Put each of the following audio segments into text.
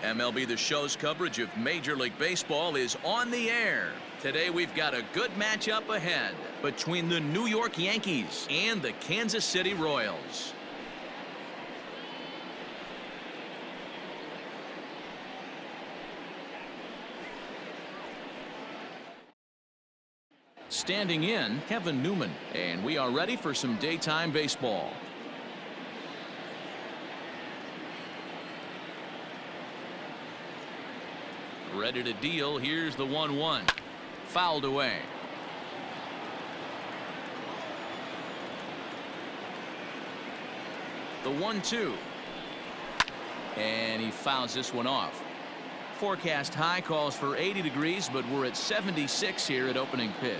MLB The Show's coverage of Major League Baseball is on the air. Today we've got a good matchup ahead between the New York Yankees and the Kansas City Royals. Standing in, Kevin Newman, and we are ready for some daytime baseball. Ready to deal. Here's the 1-1. Fouled away. The 1-2. And he fouls this one off. Forecast high calls for 80 degrees, but we're at 76 here at opening pitch.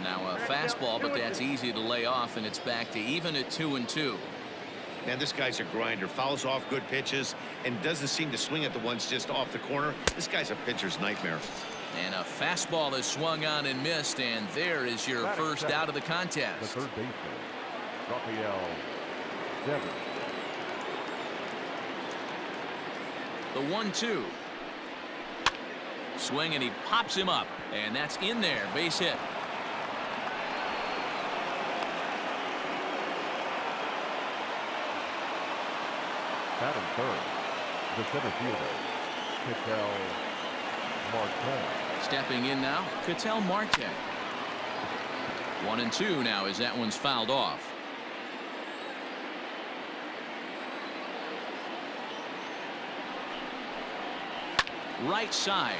Now a fastball, but that's easy to lay off, and it's back to even at 2-2. Man, this guy's a grinder. Fouls off good pitches and doesn't seem to swing at the ones just off the corner. This guy's a pitcher's nightmare. And a fastball is swung on and missed, and there is your first out of the contest. The third baseman, Seager. The 1-2. Swing, and he pops him up, and that's in there. Base hit. Batting third, the center fielder, Ketel Marte. Stepping in now, Ketel Marte. 1-2 now as that one's fouled off. Right side.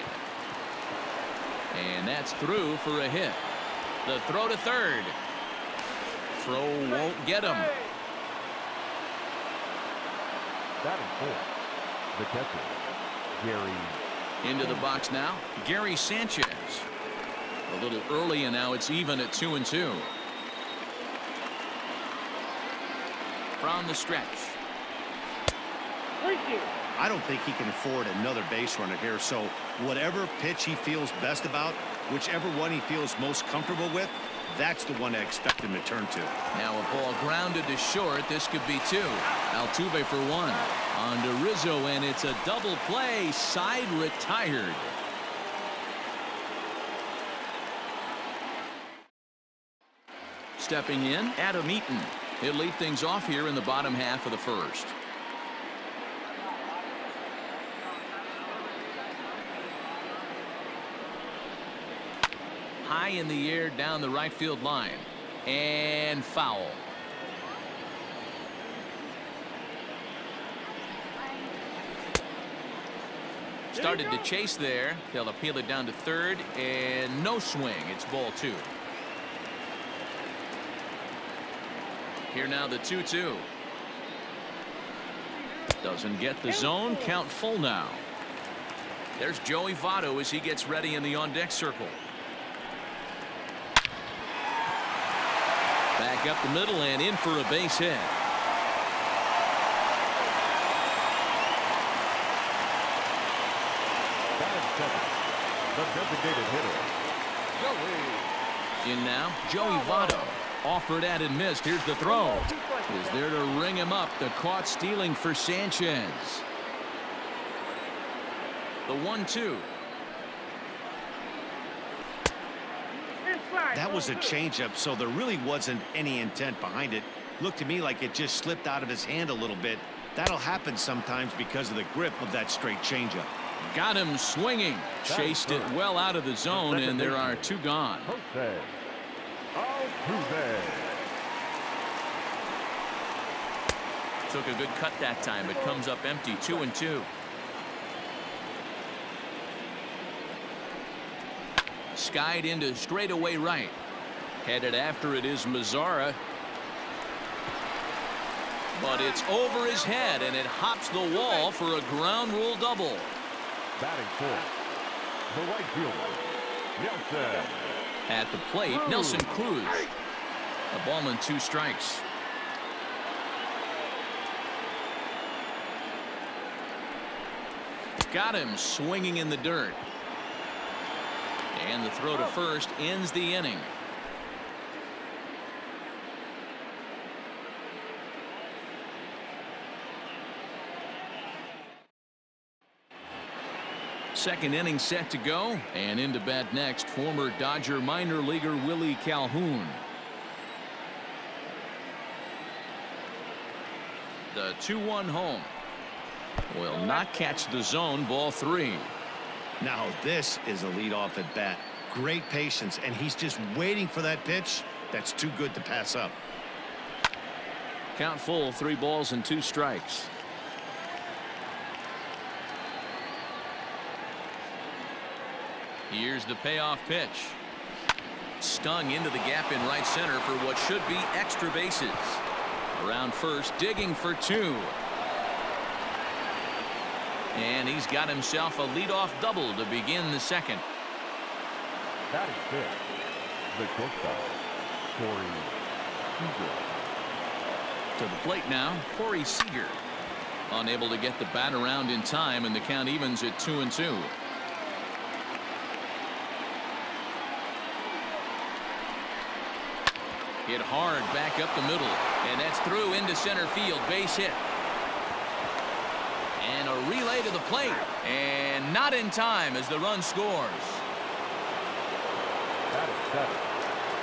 And that's through for a hit. The throw to third. Throw won't get him. Batting fourth, the catcher, Gary. Into the box now, Gary Sanchez. A little early, and now it's even at 2-2. From the stretch. I don't think he can afford another base runner here, so whatever pitch he feels best about, whichever one he feels most comfortable with, that's the one I expect him to turn to. Now a ball grounded to short. This could be two. Altuve for one. On to Rizzo, and it's a double play. Side retired. Stepping in, Adam Eaton. He'll lead things off here in the bottom half of the first. High in the air down the right field line, and foul. Started to chase there. They'll appeal it down to third, and no swing. It's ball two. Here now the 2-2. Doesn't get the zone. Count full now. There's Joey Votto as he gets ready in the on-deck circle. Back up the middle and in for a base hit. The designated hitter, Joey. In now, Joey Votto. Offered at and missed. Here's the throw. Is there to ring him up. The caught stealing for Sanchez. The 1-2. That was a changeup, so there really wasn't any intent behind it. Looked to me like it just slipped out of his hand a little bit. That'll happen sometimes because of the grip of that straight changeup. Got him swinging. Chased it well out of the zone, and there are two gone. Altuve. Took a good cut that time. It comes up empty. 2-2. Skied into straightaway right. Headed after it is Mazzara. But it's over his head, and it hops the wall for a ground rule double. Batting fourth, the right fielder, Nelson. At the plate, Nelson Cruz. A ball and 2 strikes. Got him swinging in the dirt. And the throw to first ends the inning. Second inning set to go, and into bat next, former Dodger minor leaguer Willie Calhoun. The 2-1 home will not catch the zone. Ball 3. Now this is a leadoff at bat. Great patience, and he's just waiting for that pitch. That's too good to pass up. Count full, 3 balls and 2 strikes. Here's the payoff pitch. Stung into the gap in right center for what should be extra bases. Around first, digging for 2. And he's got himself a leadoff double to begin the second. Batting fifth, the shortstop, Seager. To the plate now, Seager. Unable to get the bat around in time, and the count evens at 2-2. Hit hard back up the middle, and that's through into center field. Base hit. And a relay to the plate, and not in time as the run scores. That is 7.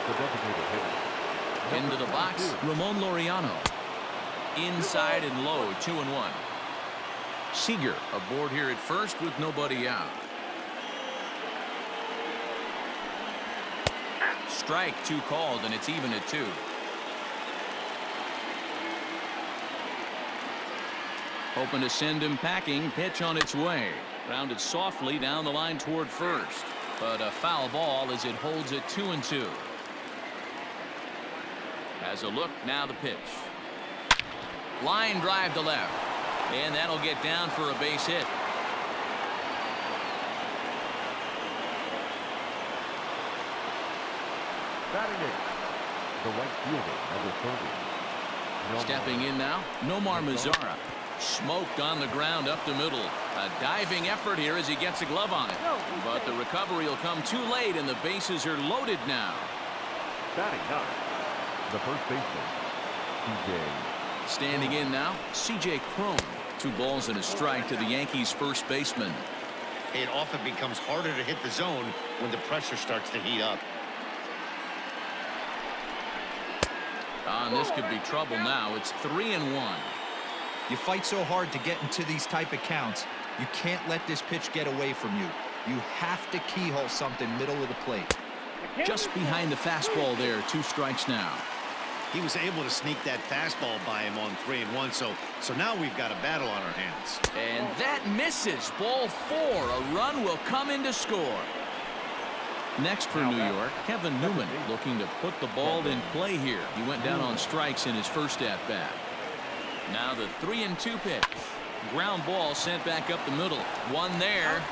The designated hitter. Into the box, Ramon Laureano. Inside and low, 2-1. Seager aboard here at first with nobody out. Strike 2 called, and it's even at 2. Hoping to send him packing. Pitch on its way. Grounded softly down the line toward first, but a foul ball as it holds at 2-2. Has a look, now the pitch. Line drive to left, and that'll get down for a base hit. Batting eighth, the right fielder, number 30. Stepping in now, Nomar Mazara. Smoked on the ground up the middle. A diving effort here as he gets a glove on it. But the recovery will come too late, and the bases are loaded now. Batting ninth, the first baseman, Seager. Standing in now, C.J. Cron. 2 balls and a strike to the Yankees' first baseman. It often becomes harder to hit the zone when the pressure starts to heat up. And this could be trouble now. It's 3-1. You fight so hard to get into these type of counts. You can't let this pitch get away from you. You have to keyhole something middle of the plate. Just behind the fastball there. 2 strikes now. He was able to sneak that fastball by him on 3-1, so now we've got a battle on our hands. And that misses. Ball 4. A run will come in to score. Next for New York, Kevin Newman looking to put the ball in play here. He went down on strikes in his first at-bat. Now the 3-2 pitch. Ground ball sent back up the middle. 1 there.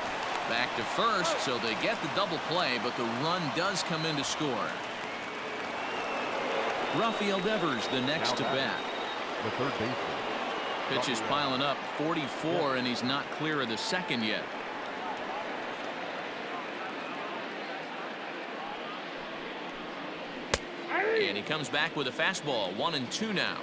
Back to first, so they get the double play, but the run does come in to score. Rafael Devers the next to bat. The third baseman. Pitch is piling up, 44, and he's not clear of the second yet. And he comes back with a fastball. 1-2 now.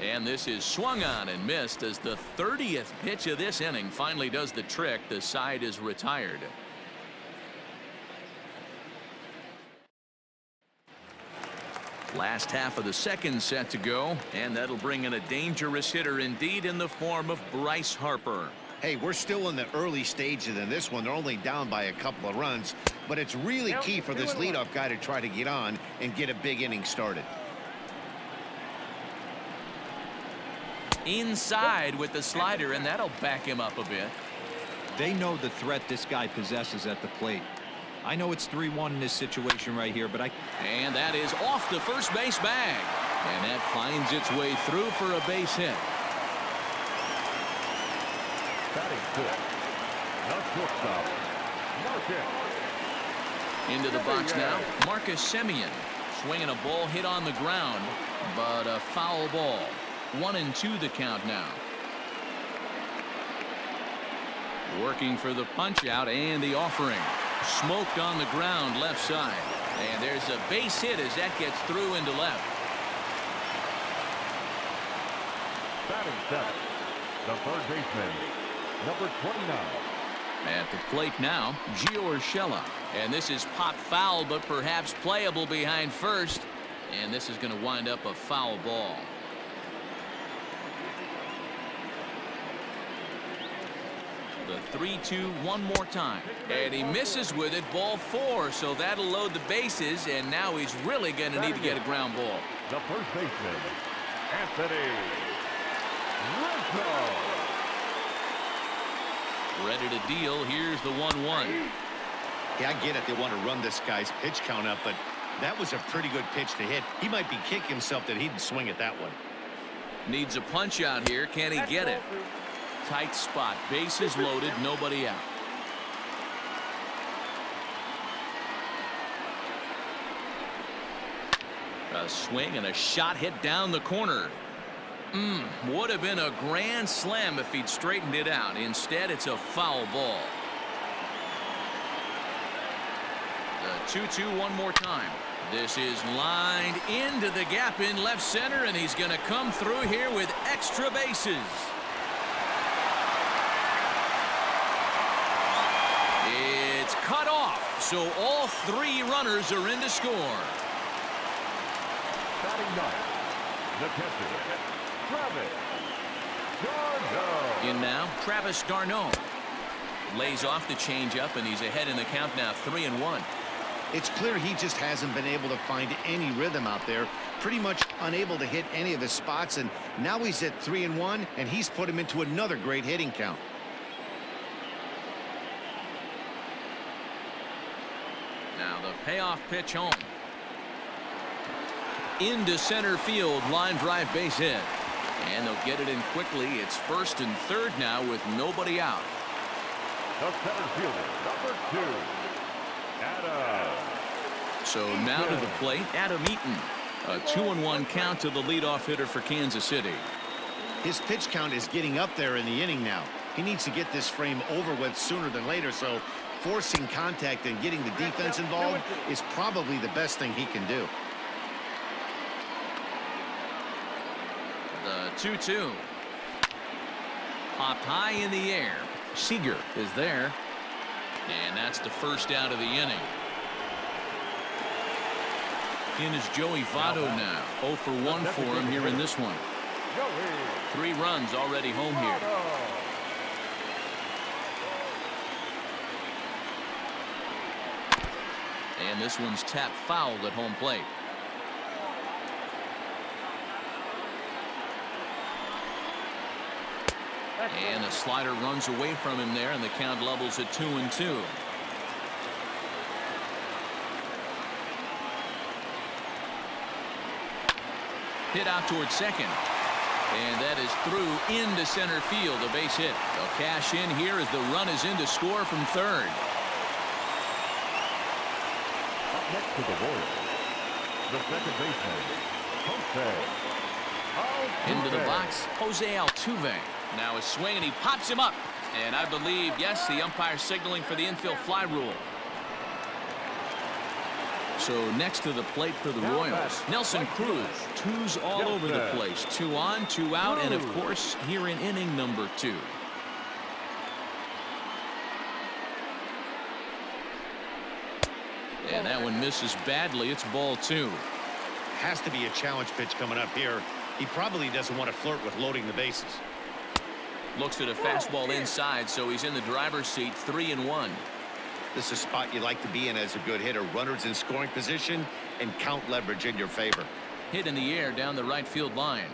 And this is swung on and missed as the 30th pitch of this inning finally does the trick. The side is retired. Last half of the second set to go, and that'll bring in a dangerous hitter indeed in the form of Bryce Harper. Hey, we're still in the early stages in this one. They're only down by a couple of runs, but it's really key for this leadoff guy to try to get on and get a big inning started. Inside with the slider, and that'll back him up a bit. They know the threat this guy possesses at the plate. I know it's 3-1 in this situation right here, but And that is off the first base bag. And that finds its way through for a base hit. Batting fifth, the shortstop, Marcus. Into the box now, Marcus Semien. Swinging a ball hit on the ground, but a foul ball. 1-2 the count now. Working for the punch out and the offering. Smoked on the ground left side. And there's a base hit as that gets through into left. Batting seventh, the third baseman, number 29. At the plate now, Gio Urshela. And this is pop foul, but perhaps playable behind first. And this is going to wind up a foul ball. The 3-2 one more time. And he misses with it, ball 4. So that'll load the bases, and now he's really going to need to get a ground ball. The first baseman, Anthony Rizzo. Ready to deal. Here's the 1-1. Yeah, I get it. They want to run this guy's pitch count up, but that was a pretty good pitch to hit. He might be kicking himself that he didn't swing at that one. Needs a punch out here. Can he get it? Tight spot. Bases loaded. Nobody out. A swing and a shot hit down the corner. Would have been a grand slam if he'd straightened it out. Instead, it's a foul ball. The 2-2 one more time. This is lined into the gap in left center, and he's going to come through here with extra bases. It's cut off, so all 3 runners are in to score. Batting ninth, the catcher, Travis d'Arnaud. In now, Travis d'Arnaud. Lays off the changeup, and he's ahead in the count now, 3-1. It's clear he just hasn't been able to find any rhythm out there. Pretty much unable to hit any of his spots, and now he's at 3-1, and he's put him into another great hitting count. Now the payoff pitch home. Into center field, line drive base hit. And they'll get it in quickly. It's first and third now with nobody out. The center fielder, number 2, Adam. So now to the plate, Adam Eaton. A 2-1 count to the leadoff hitter for Kansas City. His pitch count is getting up there in the inning now. He needs to get this frame over with sooner than later, so forcing contact and getting the defense involved is probably the best thing he can do. The 2-2. Popped high in the air. Seager is there. And that's the first out of the inning. In is Joey Votto now. 0 for 1 for him here in this one. 3 runs already home here. And this one's tapped foul at home plate. And the slider runs away from him there, and the count levels at 2-2. Hit out towards second. And that is through into center field, a base hit. They'll cash in here as the run is in to score from third. Up next to the Royals, the second baseman, Jose Altuve. Into the box, Jose Altuve. Now a swing, and he pops him up. And I believe, yes, the umpire signaling for the infield fly rule. So next to the plate for the Royals, Nelson Cruz. 2s all over the place. 2 on, 2 out, and of course here in inning number 2. And that one misses badly. It's ball 2. Has to be a challenge pitch coming up here. He probably doesn't want to flirt with loading the bases. Looks at a fastball inside, so he's in the driver's seat, 3-1. This is a spot you like to be in as a good hitter. Runners in scoring position and count leverage in your favor. Hit in the air down the right field line.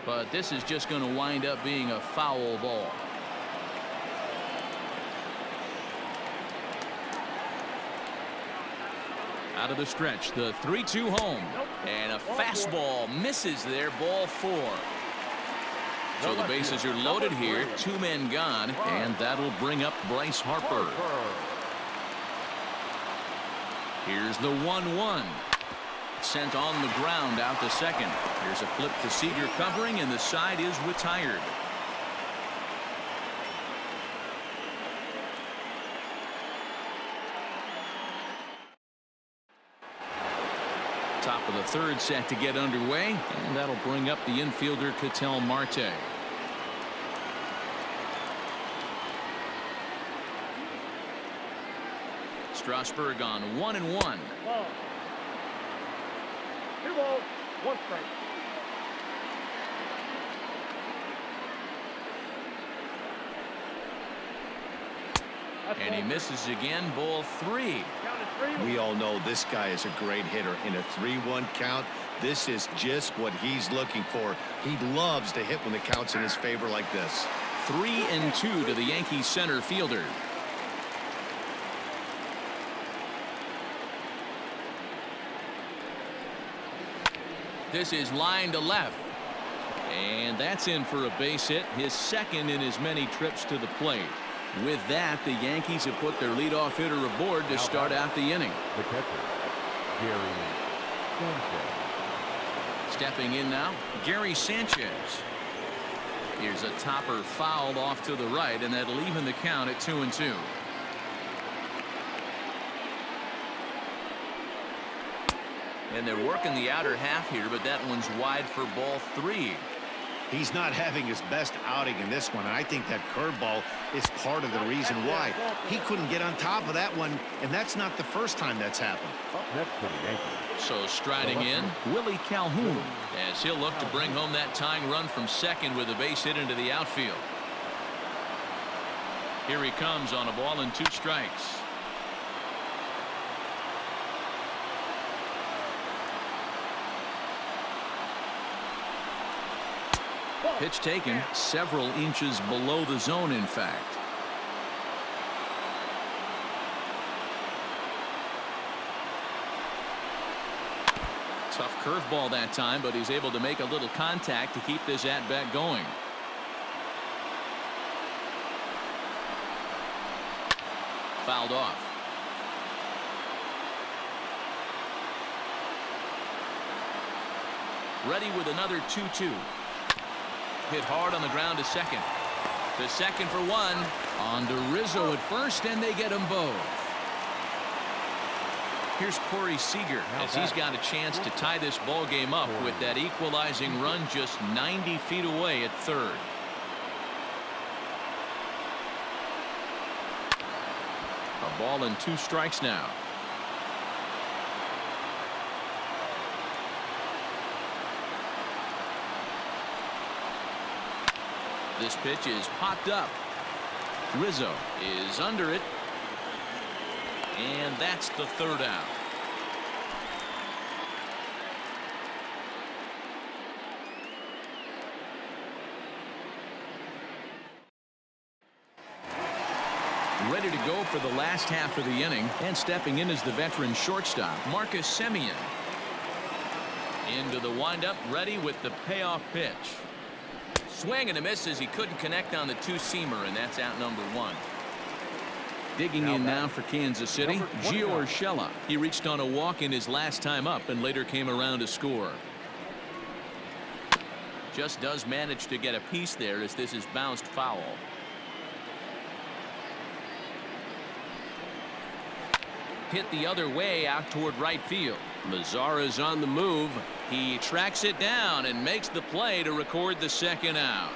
But this is just going to wind up being a foul ball. Out of the stretch, the 3-2 home. And a fastball misses there, ball 4. So the bases are loaded here, 2 men gone, and that'll bring up Bryce Harper. Here's the 1-1. Sent on the ground out to second. Here's a flip to Seager covering, and the side is retired. Top of the third set to get underway, and that'll bring up the infielder Ketel Marte. Strasburg on 1-1. 2 balls, 1 strike. And he misses again. Ball 3. We all know this guy is a great hitter. In a 3-1 count, this is just what he's looking for. He loves to hit when the count's in his favor like this. 3-2 to the Yankees center fielder. This is line to left. And that's in for a base hit, his second in as many trips to the plate. With that, the Yankees have put their leadoff hitter aboard to start out the inning. The catcher, Gary Sanchez. Stepping in now, Gary Sanchez. Here's a topper fouled off to the right, and that'll even the count at 2-2. And they're working the outer half here, but that one's wide for ball 3. He's not having his best outing in this one. I think that curveball is part of the reason why. He couldn't get on top of that one, and that's not the first time that's happened. Up next for the Yankees. So striding in, Willie Calhoun, as he'll look to bring home that tying run from second with a base hit into the outfield. Here he comes on a ball and 2 strikes. Pitch taken several inches below the zone, in fact. Tough curveball that time, but he's able to make a little contact to keep this at-bat going. Fouled off. Ready with another 2-2. Hit hard on the ground to second. To second for 1. On to Rizzo at first, and they get them both. Here's Corey Seager as he's got a chance to tie this ball game up with that equalizing run just 90 feet away at third. A ball and 2 strikes now. This pitch is popped up. Rizzo is under it. And that's the third out. Ready to go for the last half of the inning, and stepping in is the veteran shortstop, Marcus Semien. Into the windup, ready with the payoff pitch. Swing and a miss as he couldn't connect on the 2-seamer, and that's out number 1. Digging in now for Kansas City, Gio Urshela. He reached on a walk in his last time up and later came around to score. Just does manage to get a piece there as this is bounced foul. Hit the other way out toward right field. Mazara's on the move. He tracks it down and makes the play to record the second out.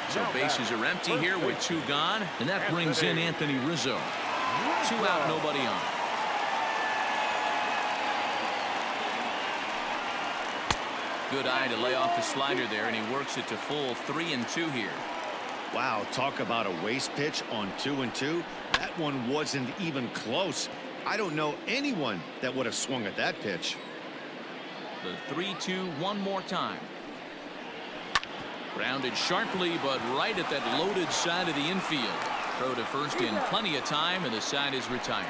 So bases are empty here with 2 gone, and that brings in Anthony Rizzo. 2 out, nobody on. Good eye to lay off the slider there, and he works it to full 3-2 here. Wow, talk about a waste pitch on 2-2. That one wasn't even close. I don't know anyone that would have swung at that pitch. The 3-2 one more time. Grounded sharply, but right at that loaded side of the infield. Throw to first in plenty of time, and the side is retired.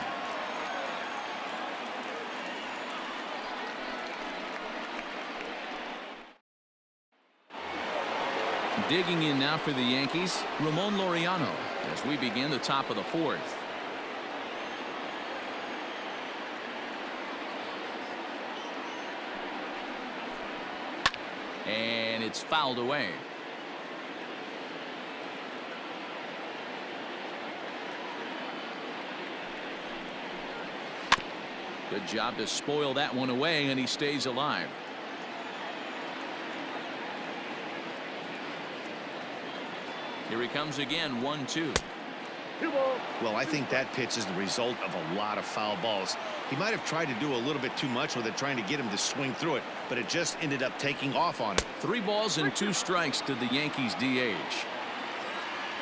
Digging in now for the Yankees, Ramon Laureano, as we begin the top of the 4th. And it's fouled away. Good job to spoil that one away, and he stays alive. Here he comes again, 1-2. Well, I think that pitch is the result of a lot of foul balls. He might have tried to do a little bit too much with it, trying to get him to swing through it, but it just ended up taking off on him. 3 balls and 2 strikes to the Yankees DH.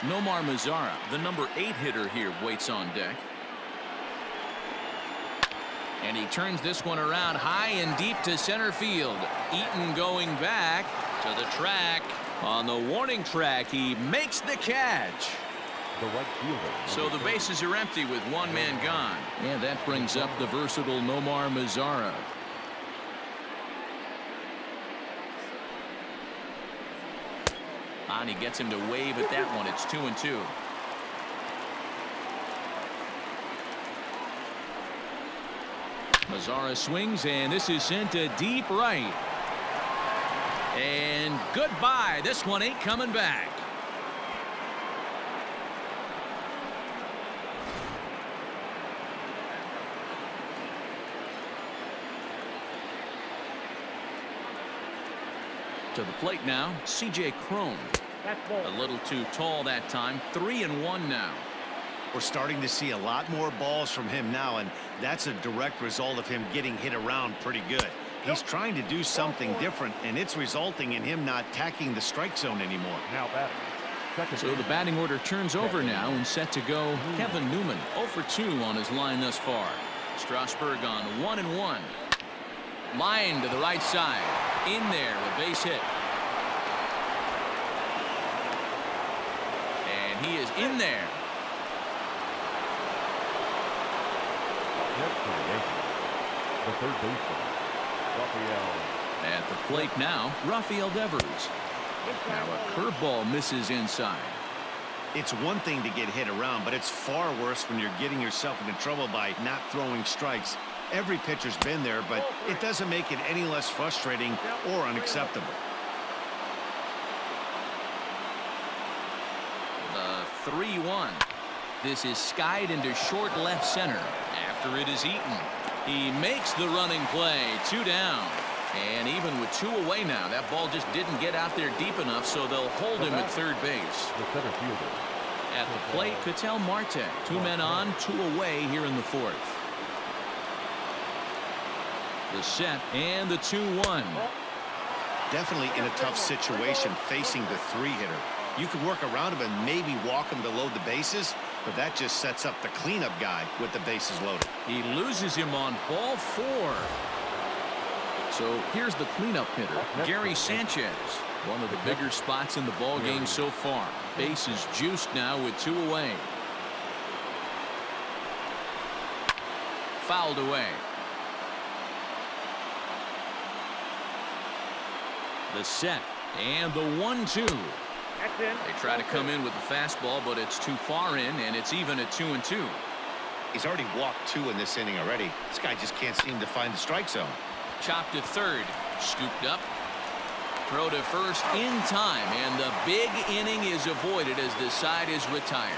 Nomar Mazara, the number 8 hitter here, waits on deck. And he turns this one around high and deep to center field. Eaton going back to the track. On the warning track, he makes the catch. The right fielder. So the bases are empty with 1 man gone. And that brings up the versatile Nomar Mazara. And he gets him to wave at that one. It's 2-2. Mazara swings, and this is sent to deep right. And goodbye. This one ain't coming back. To the plate now, C.J. Cron. A little too tall that time. 3-1 now. We're starting to see a lot more balls from him now, and that's a direct result of him getting hit around pretty good. He's trying to do something different, and it's resulting in him not attacking the strike zone anymore. Now batting. So the batting order turns over now, and set to go Kevin Newman. 0 for 2 on his line thus far. Strasburg on 1-1. Line to the right side. In there, a base hit. And he is in there. The third baseman, Rafael. At the plate now, Rafael Devers. Now a curveball misses inside. It's one thing to get hit around, but it's far worse when you're getting yourself into trouble by not throwing strikes. Every pitcher's been there, but it doesn't make it any less frustrating or unacceptable. The 3-1. This is skied into short left center after it is Eaton. He makes the running play. 2 down. And even with 2 away now, that ball just didn't get out there deep enough, so they'll hold him at third base. The center fielder. At the plate, Ketel Marte. 2 men on, 2 away here in the 4th. The set and the 2-1. Definitely in a tough situation facing the 3-hitter. You could work around him and maybe walk him to load the bases, but that just sets up the cleanup guy with the bases loaded. He loses him on ball 4. So here's the cleanup hitter, Gary Sanchez. One of the bigger spots in the ball game so far. Base is juiced now with 2 away. Fouled away. The set and the 1-2. They try to come in with the fastball, but it's too far in, and it's even at 2-2. He's already walked 2 in this inning already. This guy just can't seem to find the strike zone. Chopped to third. Scooped up. Throw to first in time, and the big inning is avoided as the side is retired.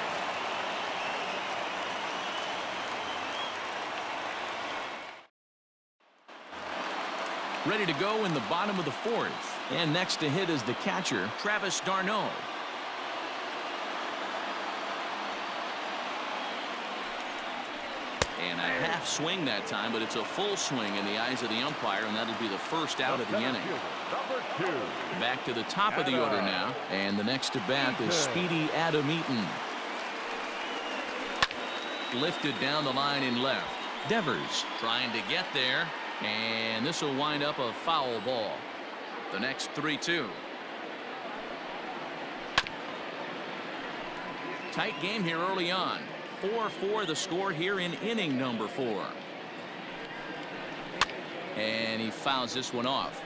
Ready to go in the bottom of the 4th. And next to hit is the catcher, Travis d'Arnaud. And a half swing that time, but it's a full swing in the eyes of the umpire, and that'll be the first out of the inning. Back to the top of the order now, and the next to bat is speedy Adam Eaton. Lifted down the line in left. Devers trying to get there, and this will wind up a foul ball. The next 3-2. Tight game here early on. 4-4 the score here in inning number 4. And he fouls this one off.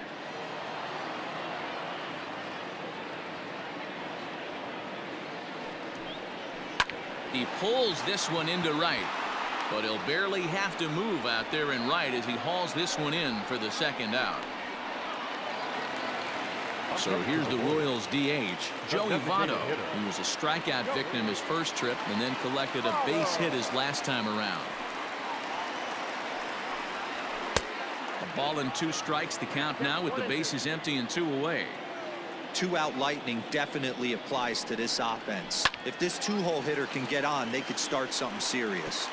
He pulls this one into right, but he'll barely have to move out there in right as he hauls this one in for the second out. So here's the Royals DH, Joey Votto, who was a strikeout victim his first trip and then collected a base hit his last time around. A ball and 2 strikes, the count now with the bases empty and 2 away. 2-out lightning definitely applies to this offense. If this 2-hole hitter can get on, they could start something serious.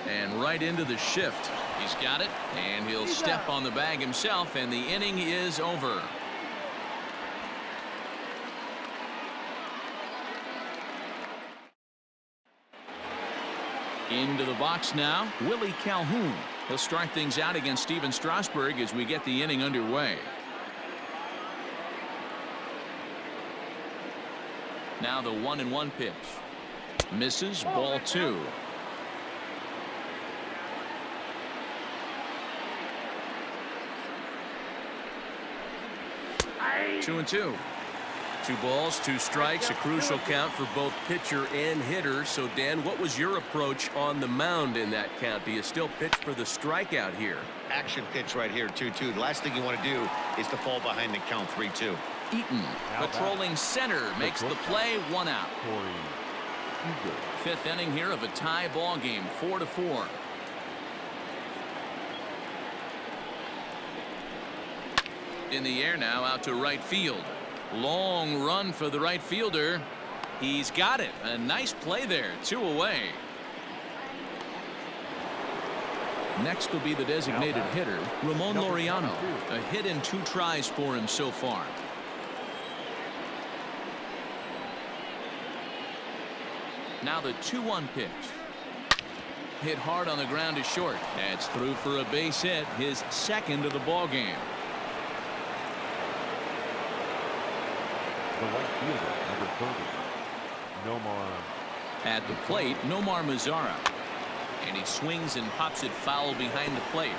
And right into the shift. He's got it, and he'll step on the bag himself, and the inning is over. Into the box now, Willie Calhoun. He'll start things out against Steven Strasburg as we get the inning underway. Now the 1-1 pitch. Misses, ball 2. 2-2. 2 balls, 2 strikes, a crucial count for both pitcher and hitter. So, Dan, what was your approach on the mound in that count? Do you still pitch for the strikeout here? Action pitch right here, 2-2. The last thing you want to do is to fall behind the count, 3-2. Eaton, patrolling center, makes the play, 1 out. Fifth inning here of a tie ball game, 4-4. In the air now, out to right field. Long run for the right fielder. He's got it. A nice play there. 2 away. Next will be the designated hitter, Ramon Laureano. A hit in 2 tries for him so far. Now the 2-1 pitch. Hit hard on the ground to short. That's through for a base hit, his 2nd of the ball game. The right fielder, number 30, Nomar. At the plate, Nomar Mazara. And he swings and pops it foul behind the plate.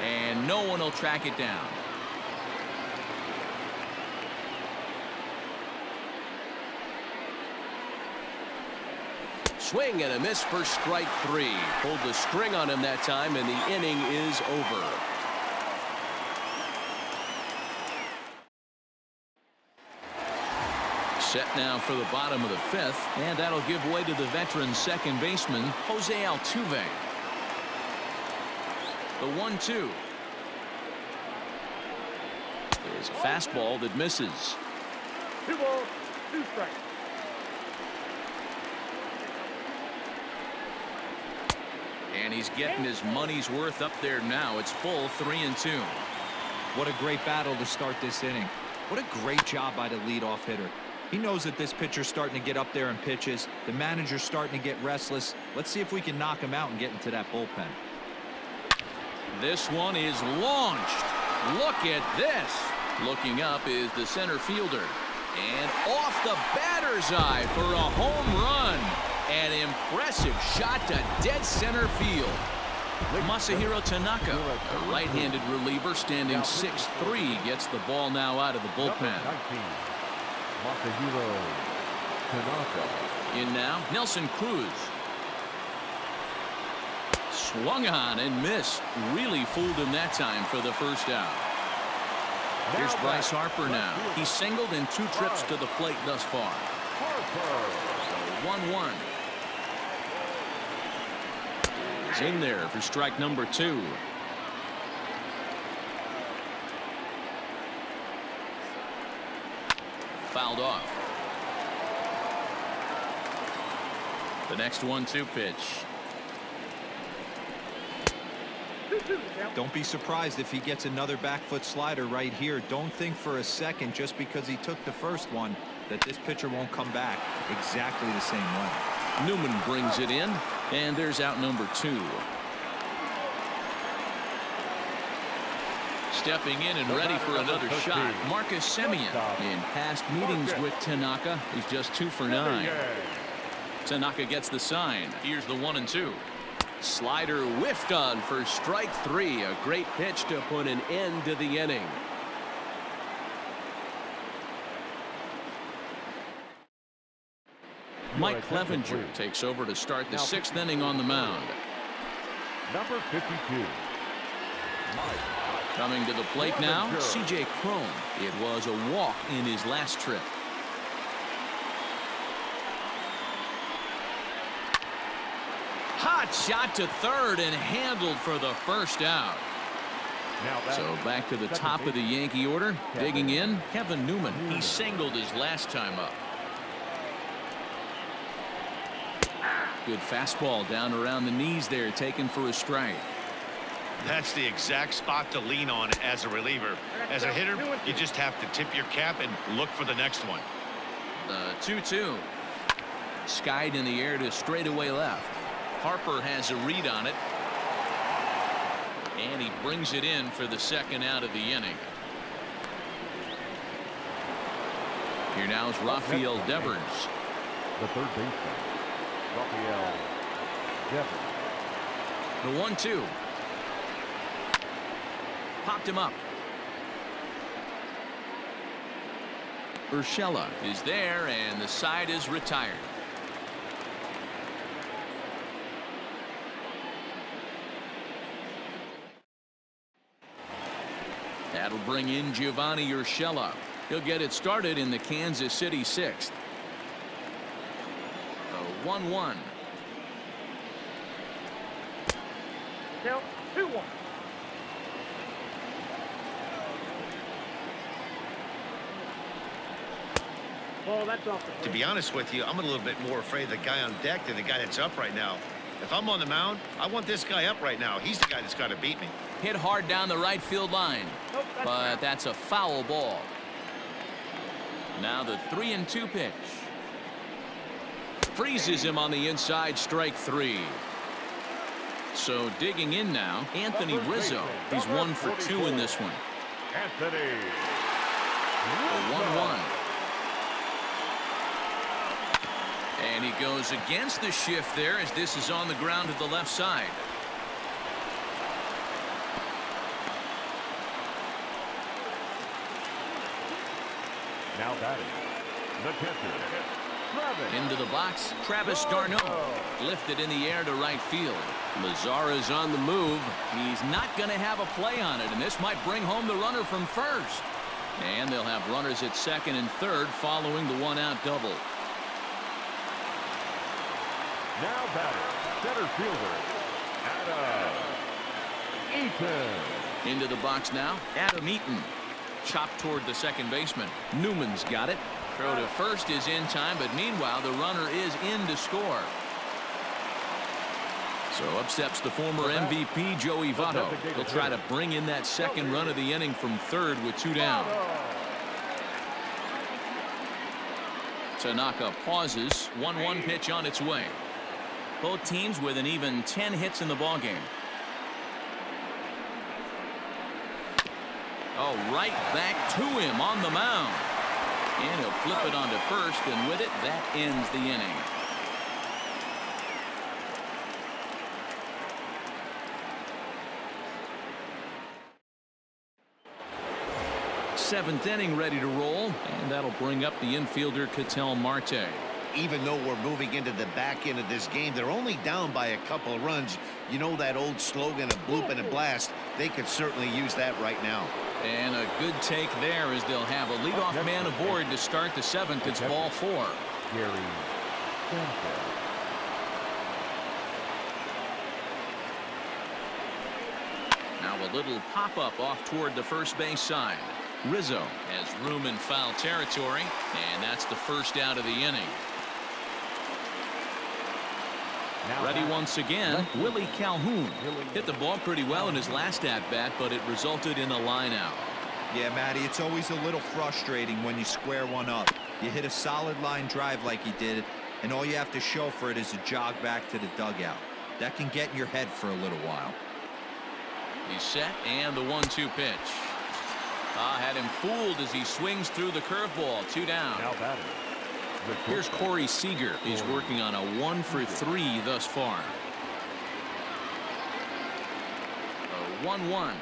And no one will track it down. Swing and a miss for strike 3. Pulled the string on him that time, and the inning is over. Set now for the bottom of the 5th, and that'll give way to the veteran second baseman, Jose Altuve. The 1-2. There's a fastball that misses. 2 balls, 2 strikes. And he's getting his money's worth up there now. It's full 3-2. What a great battle to start this inning. What a great job by the leadoff hitter. He knows that this pitcher's starting to get up there in pitches. The manager's starting to get restless. Let's see if we can knock him out and get into that bullpen. This one is launched. Look at this. Looking up is the center fielder. And off the batter's eye for a home run. An impressive shot to dead center field. Masahiro Tanaka, a right-handed reliever standing 6'3", gets the ball now out of the bullpen. Masahiro Tanaka. In now, Nelson Cruz. Swung on and missed. Really fooled him that time for the first out. Here's Bryce Harper now. He's singled in 2 trips to the plate thus far. 1-1. He's in there for strike number 2. Fouled off. The next 1-2 pitch. Don't be surprised if he gets another back foot slider right here. Don't think for a second, just because he took the first one, that this pitcher won't come back exactly the same way. Newman brings it in, and there's out number 2. Stepping in and ready for another shot, Marcus Semien. In past meetings with Tanaka, he's just 2 for 9. Tanaka gets the sign. Here's the 1-2. Slider whiffed on for strike 3. A great pitch to put an end to the inning. Mike Clevenger takes over to start the 6th inning on the mound. Number 52. Coming to the plate now, C.J. Cron. It was a walk in his last trip. Hot shot to third and handled for the first out. So back to the top of the Yankee order. Digging in, Kevin Newman. He singled his last time up. Good fastball down around the knees there, taken for a strike. That's the exact spot to lean on as a reliever. As a hitter, you just have to tip your cap and look for the next one. The 2-2. Skied in the air to straightaway left. Harper has a read on it. And he brings it in for the second out of the inning. Here now is Rafael Devers. The third baseman, Rafael Devers. The 1-2. Popped him up. Urshela is there, and the side is retired. That'll bring in Giovanni Urshela. He'll get it started in the Kansas City sixth. The 1-1. Count 2-1. Well, that's off the To be honest with you, I'm a little bit more afraid of the guy on deck than the guy that's up right now. If I'm on the mound, I want this guy up right now. He's the guy that's got to beat me. Hit hard down the right field line. Nope, But that's a foul ball. Now the 3-2 pitch. Freezes him on the inside, strike three. So digging in now, Anthony Rizzo. He's 1 for 2 in this one. Anthony. The 1-1. And he goes against the shift there as this is on the ground to the left side. Now batting, the catcher, Travis. Into the box, Travis d'Arnaud. Lifted in the air to right field. Lazara's on the move. He's not going to have a play on it, and this might bring home the runner from first. And they'll have runners at second and third following the one-out double. Now batting, center fielder, Adam Eaton. Into the box now, Adam Eaton. Chopped toward the second baseman. Newman's got it. Throw to first is in time, but meanwhile the runner is in to score. So up steps the former MVP Joey Votto. He'll try to bring in that second run of the inning from third with 2 down. Tanaka pauses. 1-1 pitch on its way. Both teams with an even 10 hits in the ballgame. Oh, right back to him on the mound. And he'll flip it onto first, and with it, that ends the inning. Seventh inning ready to roll, and that'll bring up the infielder Ketel Marte. Even though we're moving into the back end of this game, they're only down by a couple of runs. You know that old slogan of bloop and a blast. They could certainly use that right now. And a good take there as they'll have a leadoff man aboard to start the seventh. It's ball 4. Gary Sanchez. Now a little pop-up off toward the first base side. Rizzo has room in foul territory, and that's the first out of the inning. Ready once again, Willie Calhoun. Hit the ball pretty well in his last at-bat, but it resulted in a line-out. Yeah, Matty, it's always a little frustrating when you square one up. You hit a solid line drive like he did, and all you have to show for it is a jog back to the dugout. That can get in your head for a little while. He's set, and the 1-2 pitch. Had him fooled as he swings through the curveball. 2 down. Now batting. Here's Corey Seager. He's working on a 1 for 3 thus far. A 1-1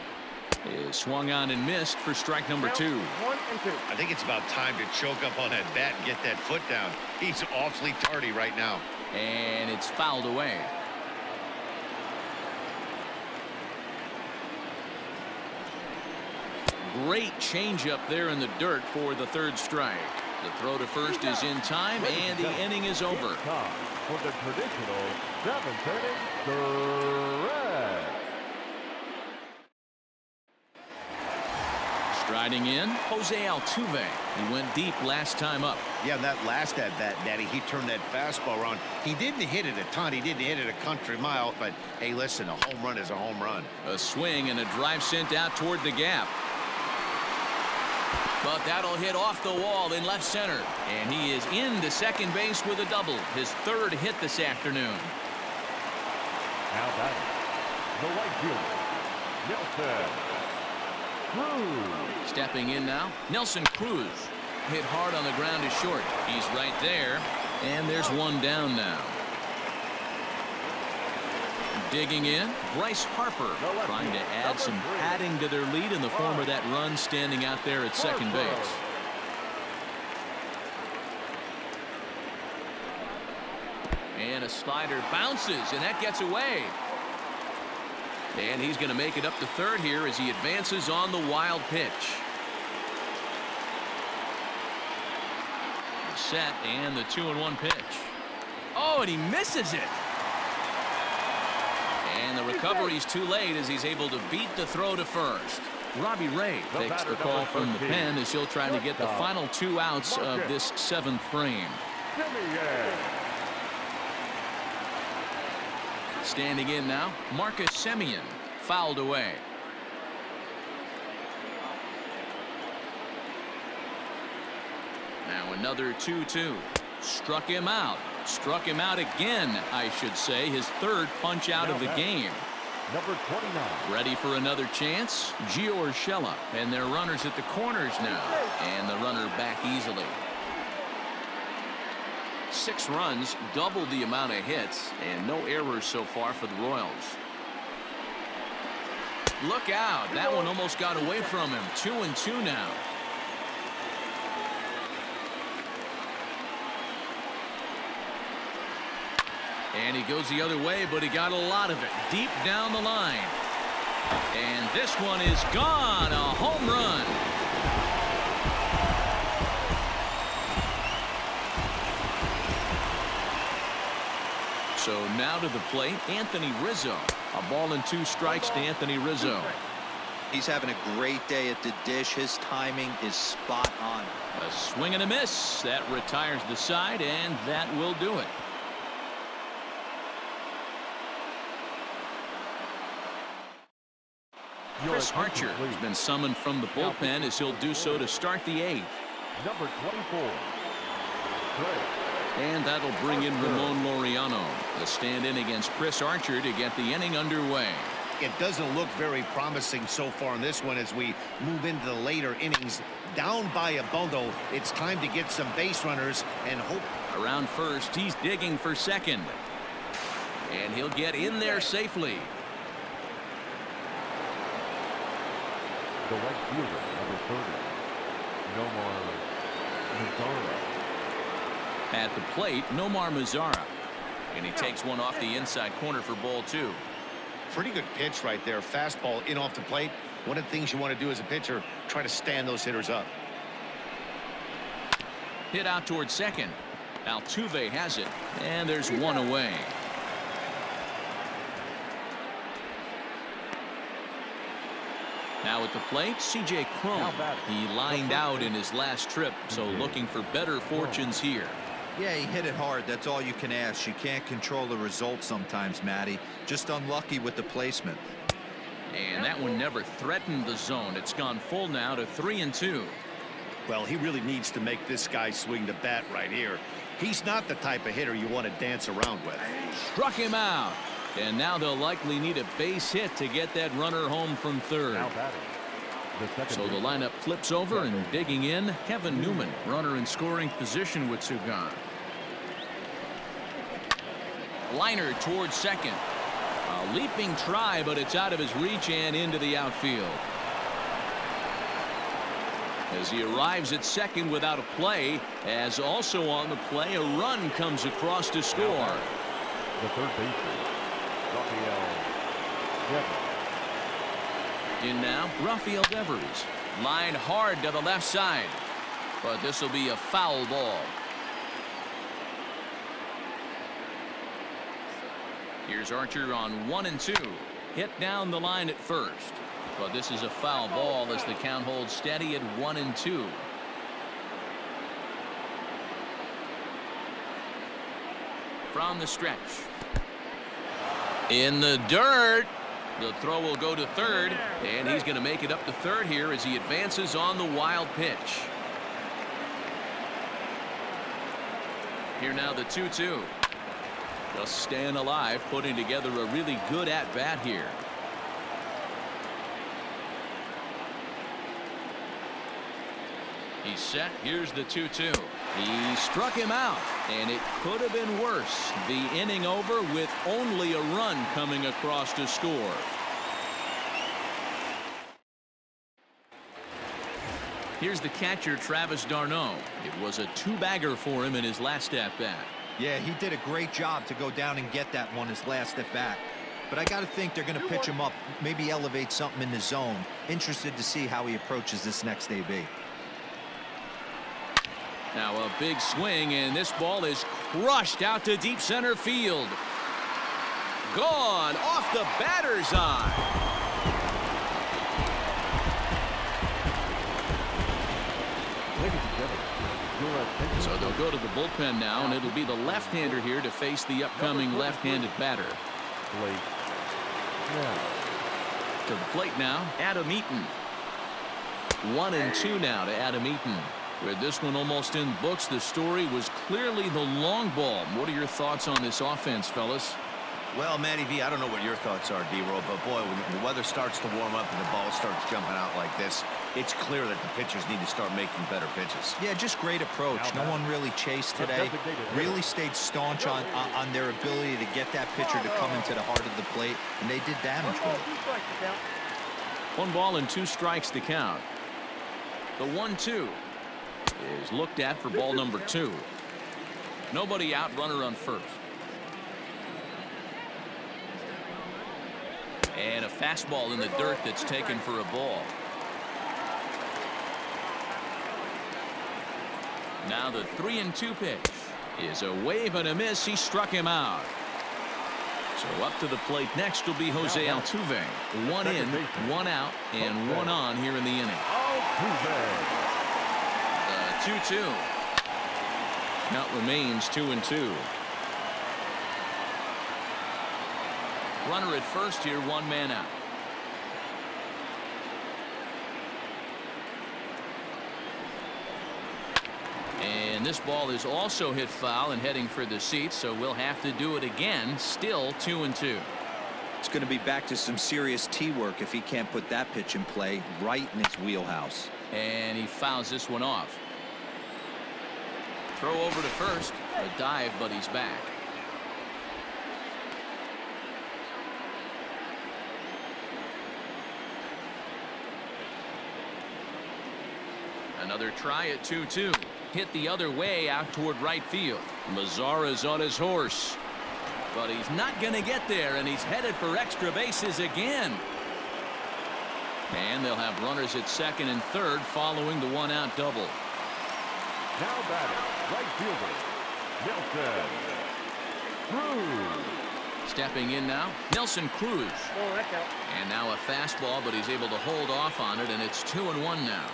is swung on and missed for strike number 2. 1 and 2. I think it's about time to choke up on that bat and get that foot down. He's awfully tardy right now. And it's fouled away. Great changeup there in the dirt for the third strike. The throw to first is in time, and the inning is over. Time for the traditional 7th inning, stretch. Striding in, Jose Altuve. He went deep last time up. Yeah, that last at-bat, Daddy, he turned that fastball around. He didn't hit it a ton. He didn't hit it a country mile. But, hey, listen, a home run is a home run. A swing and a drive sent out toward the gap. But that'll hit off the wall in left center. And he is into second base with a double. His 3rd hit this afternoon. Now batting, the right fielder, Nelson Cruz. Stepping in now, Nelson Cruz. Hit hard on the ground is short. He's right there. And there's one down now. Digging in, Bryce Harper, trying to add some padding to their lead in the form of that run standing out there at second base. And a slider bounces, and that gets away. And he's going to make it up to third here as he advances on the wild pitch. Set and the 2-1 pitch. Oh, and he misses it. And the recovery's too late as he's able to beat the throw to first. Robbie Ray takes the call from the pen as he'll try to get the final 2 outs of this 7th frame. Standing in now, Marcus Semien, fouled away. Now another 2-2. Struck him out. Struck him out again, I should say. His 3rd punch out of the game. Number 29. Ready for another chance? Gio Urshela, and their runners at the corners now. And the runner back easily. 6 runs, double the amount of hits, and no errors so far for the Royals. Look out. That one almost got away from him. 2-2 now. And he goes the other way, but he got a lot of it deep down the line. And this one is gone. A home run. So now to the plate, Anthony Rizzo. A ball and 2 strikes to Anthony Rizzo. He's having a great day at the dish. His timing is spot on. A swing and a miss. That retires the side, and that will do it. Chris Archer has been summoned from the bullpen as he'll do so to start the 8th. Number 24. And that'll bring in Ramon Laureano to stand in against Chris Archer to get the inning underway. It doesn't look very promising so far in this one as we move into the later innings. Down by a bundle, it's time to get some base runners and hope. Around first, he's digging for second. And he'll get in there safely. The right fielder, number 30, Nomar Mazara. At the plate, Nomar Mazara. And he takes one off the inside corner for ball 2. Pretty good pitch right there. Fastball in off the plate. One of the things you want to do as a pitcher, try to stand those hitters up. Hit out towards second. Altuve has it, and there's one away. Now at the plate, C.J. Cron. He lined out in his last trip, so looking for better fortunes here. Yeah, he hit it hard. That's all you can ask. You can't control the result sometimes, Matty. Just unlucky with the placement. And that one never threatened the zone. It's gone full now to 3-2. Well, he really needs to make this guy swing the bat right here. He's not the type of hitter you want to dance around with. Struck him out. And now they'll likely need a base hit to get that runner home from third. So the lineup flips over, and digging in, Kevin Newman, runner in scoring position with 2 gone. Liner towards second. A leaping try, but it's out of his reach and into the outfield. As he arrives at second without a play, as also on the play, a run comes across to score. The third baseman, Rafael Devers. In now, Rafael Devers. Line hard to the left side. But this will be a foul ball. Here's Archer on 1-2. Hit down the line at first. But this is a foul ball as the count holds steady at 1-2. From the stretch. In the dirt. The throw will go to third, and he's going to make it up to third here as he advances on the wild pitch. Here now the 2-2. Just staying alive, putting together a really good at-bat here. He's set. Here's the 2-2. He struck him out, and it could have been worse. The inning over with only a run coming across to score. Here's the catcher, Travis d'Arnaud. It was a two-bagger for him in his last at-bat. Yeah, he did a great job to go down and get that one his last at-bat. But I got to think they're going to pitch him up, maybe elevate something in the zone. Interested to see how he approaches this next AB. Now a big swing, and this ball is crushed out to deep center field. Gone off the batter's eye. Ladies and gentlemen, your attention. So they'll go to the bullpen now, and it'll be the left-hander here to face the upcoming left-handed batter. Plate now. To the plate now, Adam Eaton. 1-2 now to Adam Eaton. With this one almost in books, the story was clearly the long ball. What are your thoughts on this offense, fellas? Well, Matty V, I don't know what your thoughts are, D-Roll, but boy, when the weather starts to warm up and the ball starts jumping out like this, it's clear that the pitchers need to start making better pitches. Yeah, just great approach. No one really chased today. Really stayed staunch on their ability to get that pitcher to come into the heart of the plate, and they did damage with it. 1 ball and 2 strikes to count. The 1-2 is looked at for ball number 2. Nobody out, runner on first. And a fastball in the dirt that's taken for a ball. Now the 3-2 pitch is a wave and a miss. He struck him out. So up to the plate next will be Jose Altuve. 1 in, 1 out, and 1 on here in the inning. The 2-2. Count remains 2-2. Runner at first here, 1 man out. And this ball is also hit foul and heading for the seats, so we'll have to do it again. Still 2-2. It's going to be back to some serious tee work if he can't put that pitch in play right in his wheelhouse. And he fouls this one off. Throw over to first. A dive, but he's back. Another try at 2-2. Hit the other way out toward right field. Mazara's on his horse. But he's not going to get there, and he's headed for extra bases again. And they'll have runners at second and third following the 1-out double. Now batting, right fielder, Nelson Cruz. Stepping in now, Nelson Cruz. And now a fastball, but he's able to hold off on it, and it's 2-1 now.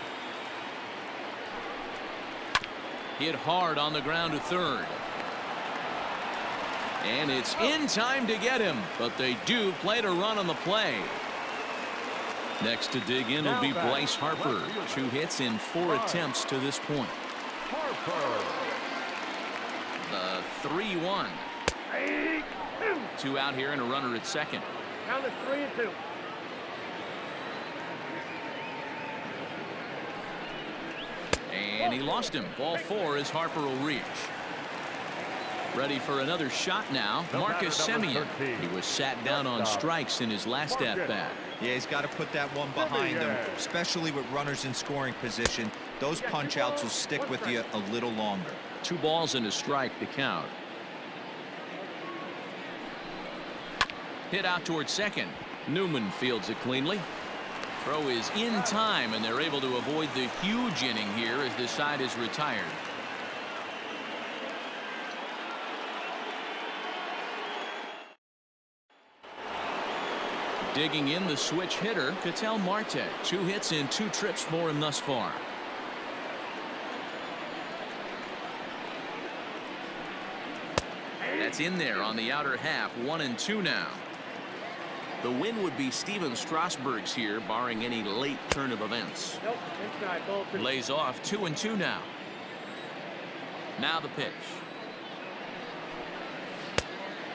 Hit hard on the ground to third. And it's in time to get him, but they do play to run on the play. Next to dig in will be Bryce Harper. 2 hits in 4 attempts to this point. Harper. The 3-1. 2 out here and a runner at second. Count is 3-2. And he lost him. Ball 4 as Harper will reach. Ready for another shot now. Marcus Semien. He was sat down on strikes in his last at-bat. Yeah, he's got to put that one behind him, especially with runners in scoring position. Those punch-outs will stick with you a little longer. 2 balls and a strike to count. Hit out towards second. Newman fields it cleanly. Throw is in time, and they're able to avoid the huge inning here as this side is retired. Digging in the switch hitter, Ketel Marte. 2 hits in 2 trips for him thus far. That's in there on the outer half. 1-2 now. The win would be Steven Strasburg's here, barring any late turn of events. Nope, inside, ball 2. Lays off. 2-2 now. Now the pitch.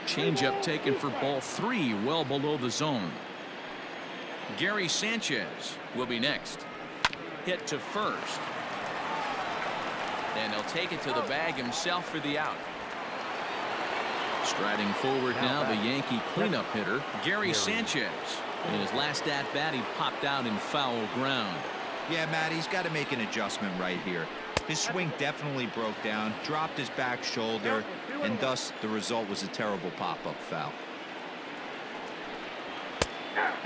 Changeup taken for ball 3, well below the zone. Gary Sanchez will be next. Hit to first. And he'll take it to the bag himself for the out. Striding forward now, the Yankee cleanup hitter, Gary Sanchez. In his last at-bat, he popped out in foul ground. Yeah, Matt, he's got to make an adjustment right here. His swing definitely broke down, dropped his back shoulder, and thus the result was a terrible pop-up foul.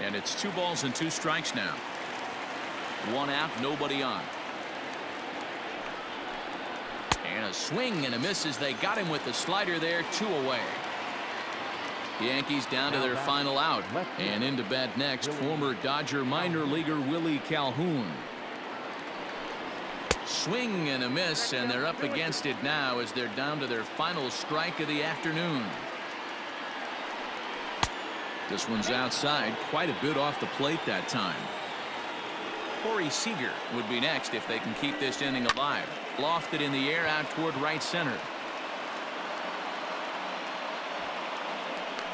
And it's 2 balls and 2 strikes now. 1 out, nobody on. And a swing and a miss as they got him with the slider there. 2 away. The Yankees down to their final out. And into bat next, former Dodger minor leaguer Willie Calhoun. Swing and a miss, and they're up against it now as they're down to their final strike of the afternoon. This one's outside, quite a bit off the plate that time. Corey Seager would be next if they can keep this inning alive. Lofted in the air out toward right center.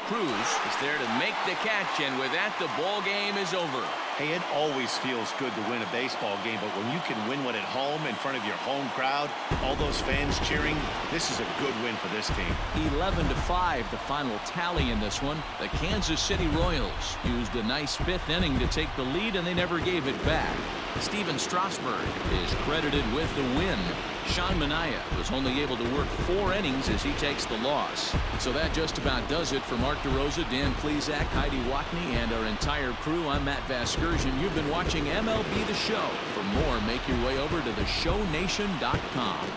Cruz is there to make the catch, and with that, the ball game is over. Hey, it always feels good to win a baseball game, but when you can win one at home in front of your home crowd, all those fans cheering, this is a good win for this team. 11-5, the final tally in this one. The Kansas City Royals used a nice 5th inning to take the lead, and they never gave it back. Steven Strasburg is credited with the win. Sean Manaea was only able to work 4 innings as he takes the loss. So that just about does it for Mark DeRosa, Dan Plesac, Heidi Watney, and our entire crew. I'm Matt Vasgersian. You've been watching MLB The Show. For more, make your way over to theshownation.com.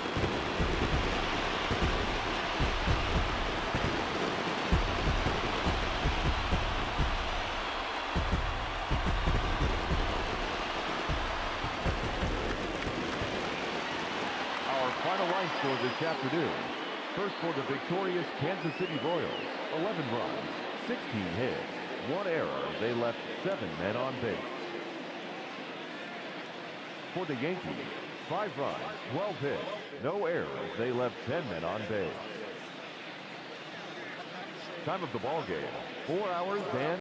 Final line score this afternoon. First for the victorious Kansas City Royals, 11 runs, 16 hits, 1 error. They left 7 men on base. For the Yankees, 5 runs, 12 hits, no errors. They left 10 men on base. Time of the ball game, 4 hours and